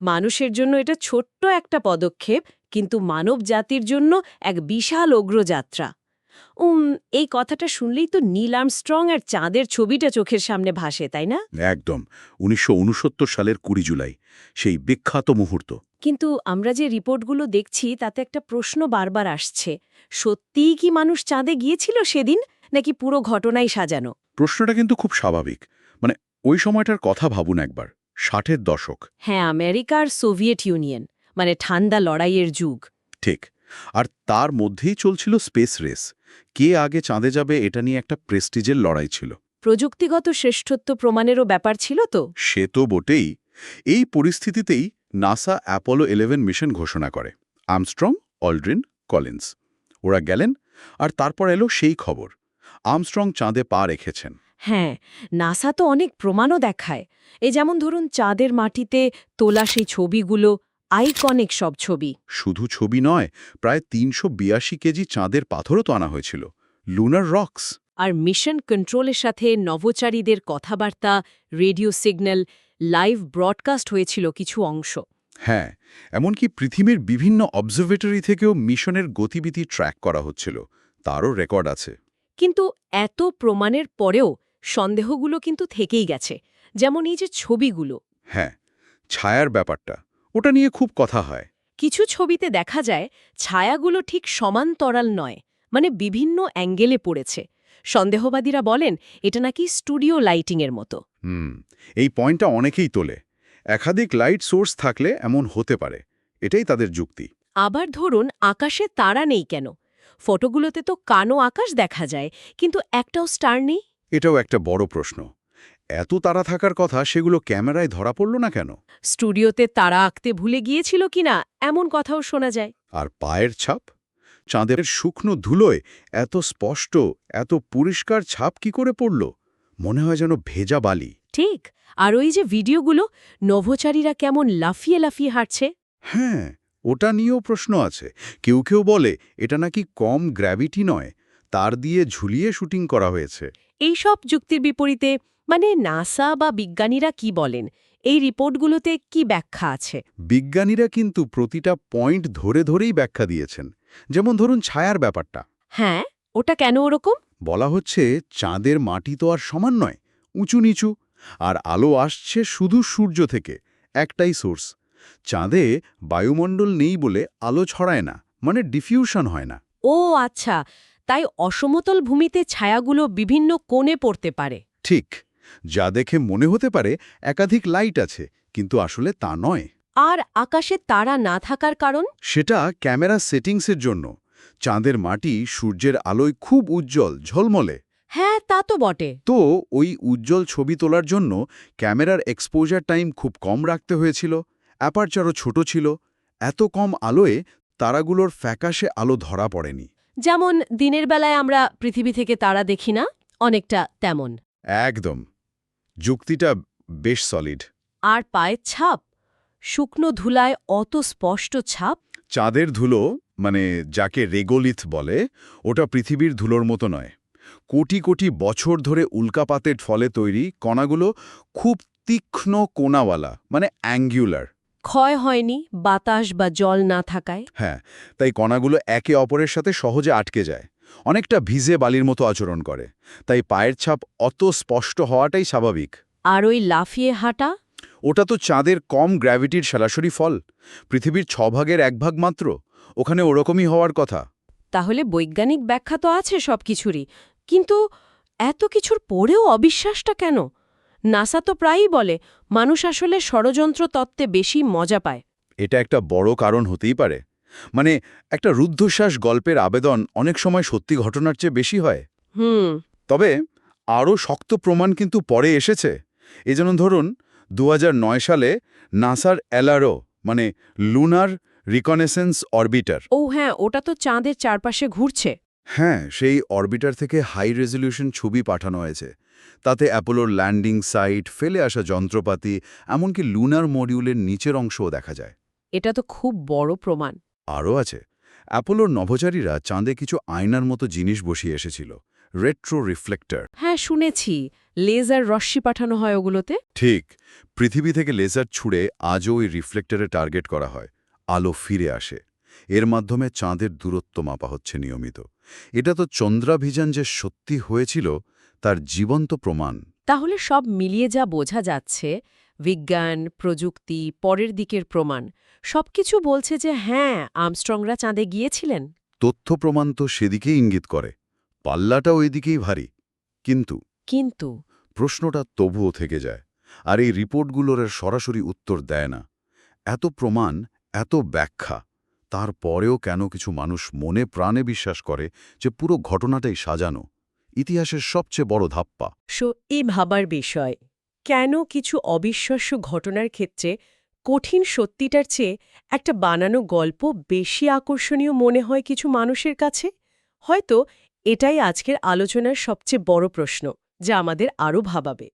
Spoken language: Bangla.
মানুষের জন্য এটা ছোট্ট একটা পদক্ষেপ, কিন্তু মানব জাতির জন্য এক বিশাল অগ্রযাত্রা। উম এই কথাটা শুনলেই তো নীল আর্মস্ট্রং আর চাঁদের ছবিটা চোখের সামনে ভাসে, তাই না? একদম। ১৯৬৯ সালের ২০ জুলাই সেই বিখ্যাত মুহূর্ত। কিন্তু আমরা যে রিপোর্টগুলো দেখছি তাতে একটা প্রশ্ন বারবার আসছে। সত্যিই কি মানুষ চাঁদে গিয়েছিল সেদিন, নাকি পুরো ঘটনাই সাজানো? প্রশ্নটা কিন্তু খুব স্বাভাবিক। মানে ওই সময়টার কথা ভাবুন একবার। ৬০-এর দশক। হ্যাঁ, আমেরিকা আর সোভিয়েত ইউনিয়ন, মানে ঠান্ডা লড়াইয়ের যুগ। ঠিক। আর তার মধ্যেই চলছিল স্পেস রেস। কে আগে চাঁদে যাবে এটা নিয়ে একটা প্রেস্টিজের লড়াই ছিল। প্রযুক্তিগত শ্রেষ্ঠত্ব প্রমাণেরও ব্যাপার ছিল তো। সে তো বটেই। এই পরিস্থিতিতেই নাসা অ্যাপোলো 11 মিশন ঘোষণা করে। আর্মস্ট্রং, অল্ড্রিন, কলিন্স ওরা গেলেন, আর তারপর এলো সেই খবর আর্মস্ট্রং চাঁদে পা রেখেছেন। হ্যাঁ, নাসা তো অনেক প্রমাণও দেখায়। এই যেমন ধরুন চাঁদের মাটিতে তোলা সেই ছবিগুলো, আইকনিক সব ছবি। শুধু ছবি নয়, প্রায় ৩৮২ কেজি চাঁদের পাথরও তো আনা হয়েছিল, লুনার রক্স। আর মিশন কন্ট্রোলের সাথে নভোচারীদের কথাবার্তা, রেডিও সিগন্যাল, লাইভ ব্রডকাস্ট হয়েছিল কিছু অংশ। হ্যাঁ, এমনকি পৃথিবীর বিভিন্ন অবজারভেটরি থেকেও মিশনের গতিবিধি ট্র্যাক করা হচ্ছিল, তারও রেকর্ড আছে। কিন্তু এত প্রমাণের পরেও সন্দেহগুলো কিন্তু থেকেই গেছে। যেমন এই যে ছবিগুলো, হ্যাঁ, ছায়ার ব্যাপারটা, ওটা নিয়ে খুব কথা হয়। কিছু ছবিতে দেখা যায় ছায়াগুলো ঠিক সমান্তরাল নয়, মানে বিভিন্ন অ্যাঙ্গেলে পড়েছে। সন্দেহবাদীরা বলেন এটা নাকি স্টুডিও লাইটিংয়ের মতো। হুম, এই পয়েন্টটা অনেকেই তোলে। একাধিক লাইট সোর্স থাকলে এমন হতে পারে, এটাই তাদের যুক্তি। আবার ধরুন আকাশে তারা নেই কেন? ফটোগুলোতে তো কানো আকাশ দেখা যায়, কিন্তু একটাও স্টার নেই। এটাও একটা বড় প্রশ্ন। এত তারা থাকার কথা, সেগুলো ক্যামেরায় ধরা পড়ল না কেন? স্টুডিওতে তারা আঁকতে ভুলে গিয়েছিল কিনা এমন কথাও শোনা যায়। আর পায়ের ছাপ, চাঁদের শুকনো ধুলোয় এত স্পষ্ট, এত পরিষ্কার ছাপ কি করে পড়ল? মনে হয় যেন ভেজা বালি। ঠিক। আর ওই যে ভিডিওগুলো, নভোচারীরা কেমন লাফিয়ে লাফিয়ে হাঁটছে। হ্যাঁ, ওটা নিয়েও প্রশ্ন আছে। কেউ কেউ বলে এটা নাকি কম গ্র্যাভিটি নয়, তার দিয়ে ঝুলিয়ে শুটিং করা হয়েছে। এই সব যুক্তির বিপরীতে, মানে নাসা বা বিজ্ঞানীরা কি বলেন? এই রিপোর্টগুলোতে কি ব্যাখ্যা আছে? বিজ্ঞানীরা কিন্তু প্রতিটা পয়েন্ট ধরে ধরেই ব্যাখ্যা দিয়েছেন। যেমন ধরুন ছায়ার ব্যাপারটা। হ্যাঁ, ওটা কেন ওরকম? বলা হচ্ছে চাঁদের মাটি তো আর সমান নয়, উঁচু নিচু, আর আলো আসছে শুধু সূর্য থেকে, একটাই সোর্স। চাঁদে বায়ুমণ্ডল নেই বলে আলো ছড়ায় না, মানে ডিফিউশন হয় না। ও আচ্ছা, তাই অসমতল ভূমিতে ছায়াগুলো বিভিন্ন কোণে পড়তে পারে। ঠিক, যা দেখে মনে হতে পারে একাধিক লাইট আছে, কিন্তু আসলে তা নয়। আর আকাশে তারা না থাকার কারণ? সেটা ক্যামেরা সেটিংসের জন্য। চাঁদের মাটি সূর্যের আলোয় খুব উজ্জ্বল, ঝলমলে। হ্যাঁ, তা তো বটে। তো ওই উজ্জ্বল ছবি তোলার জন্য ক্যামেরার এক্সপোজার টাইম খুব কম রাখতে হয়েছিল, অ্যাপারচারও ছোট ছিল। এত কম আলোয় তারাগুলোর ফ্যাকাশে আলো ধরা পড়েনি। যেমন দিনের বেলায় আমরা পৃথিবী থেকে তারা দেখি না, অনেকটা তেমন। একদম। যুক্তিটা বেশ সলিড। আর পায়ের ছাপ, শুকনো ধুলায় অত স্পষ্ট ছাপ। চাঁদের ধুলো, মানে যাকে রেগোলিথ বলে, ওটা পৃথিবীর ধুলোর মতো নয়। কোটি কোটি বছর ধরে উল্কাপাতের ফলে তৈরি কণাগুলো খুব তীক্ষ্ণ কোণাওয়ালা, মানে অ্যাঙ্গুলার। ক্ষয় হয়নি বাতাস বা জল না থাকায়। হ্যাঁ, তাই কণাগুলো একে অপরের সাথে সহজে আটকে যায়, অনেকটা ভিজে বালির মতো আচরণ করে। তাই পায়ের ছাপ অত স্পষ্ট হওয়াটাই স্বাভাবিক। আর ওই লাফিয়ে হাঁটা? ওটা তো চাঁদের কম গ্র্যাভিটির সরাসরি ফল। পৃথিবীর ৬ ভাগের ১ ভাগ মাত্র, ওখানে ওরকমই হওয়ার কথা। তাহলে বৈজ্ঞানিক ব্যাখ্যা তো আছে সবকিছুরই, কিন্তু এত কিছুর পরেও অবিশ্বাসটা কেন? নাসা তো প্রায়ই বলে মানুষ আসলে ষড়যন্ত্র তত্ত্বে বেশি মজা পায়। এটা একটা বড় কারণ হতেই পারে। মানে একটা রুদ্ধশ্বাস গল্পের আবেদন অনেক সময় সত্যি ঘটনার চেয়ে বেশি হয়। হুম। তবে আরও শক্ত প্রমাণ কিন্তু পরে এসেছে। যেমন ধরুন ২০০৯ সালে নাসার এলআরও, মানে লুনার রিকনেসেন্স অরবিটার। ও হ্যাঁ, ওটা তো চাঁদের চারপাশে ঘুরছে। হ্যাঁ, সেই অরবিটার থেকে হাই রেজলিউশন ছবি পাঠানো হয়েছে। তাতে অ্যাপোলোর ল্যান্ডিং সাইট, ফেলে আসা যন্ত্রপাতি, এমনকি লুনার মডিউলের নিচের অংশও দেখা যায়। এটা তো খুব বড় প্রমাণ। আরও আছে, অ্যাপোলোর নভোচারীরা চাঁদে কিছু আয়নার মতো জিনিস বসিয়ে এসেছিল, রেট্রো রিফ্লেক্টর। হ্যাঁ, শুনেছি লেজার রশ্মি পাঠানো হয় ওগুলোতে। ঠিক, পৃথিবী থেকে লেজার ছুড়ে আজও ওই রিফ্লেক্টরে টার্গেট করা হয়। আলো ফিরে আসে। এর মাধ্যমে চাঁদের দূরত্ব মাপা হচ্ছে নিয়মিত। এটা তো চন্দ্রাভিযান যে সত্যি হয়েছিল তার জীবন্ত প্রমাণ। তাহলে সব মিলিয়ে যা বোঝা যাচ্ছে, বিজ্ঞান, প্রযুক্তি, পরের দিকের প্রমাণ সবকিছু বলছে যে হ্যাঁ, আর্মস্ট্রংরা চাঁদে গিয়েছিলেন। তথ্য প্রমাণ তো সেদিকেই ইঙ্গিত করে। পাল্লাটা ওই দিকেই ভারী। কিন্তু কিন্তু প্রশ্নটা তবুও থেকে যায়। আর এই রিপোর্টগুলোর আর সরাসরি উত্তর দেয় না। এত প্রমাণ, এত ব্যাখ্যা, তারপরেও কেন কিছু মানুষ মনে প্রাণে বিশ্বাস করে যে পুরো ঘটনাটাই সাজানো, ইতিহাসের সবচেয়ে বড় ধাপ্পা। এই ভাবার বিষয়, কেন কিছু অবিশ্বাস্য ঘটনার ক্ষেত্রে কঠিন সত্যিটার চেয়ে একটা বানানো গল্প বেশি আকর্ষণীয় মনে হয় কিছু মানুষের কাছে? হয়তো এটাই আজকের আলোচনার সবচেয়ে বড় প্রশ্ন, যা আমাদের আরও ভাবাবে।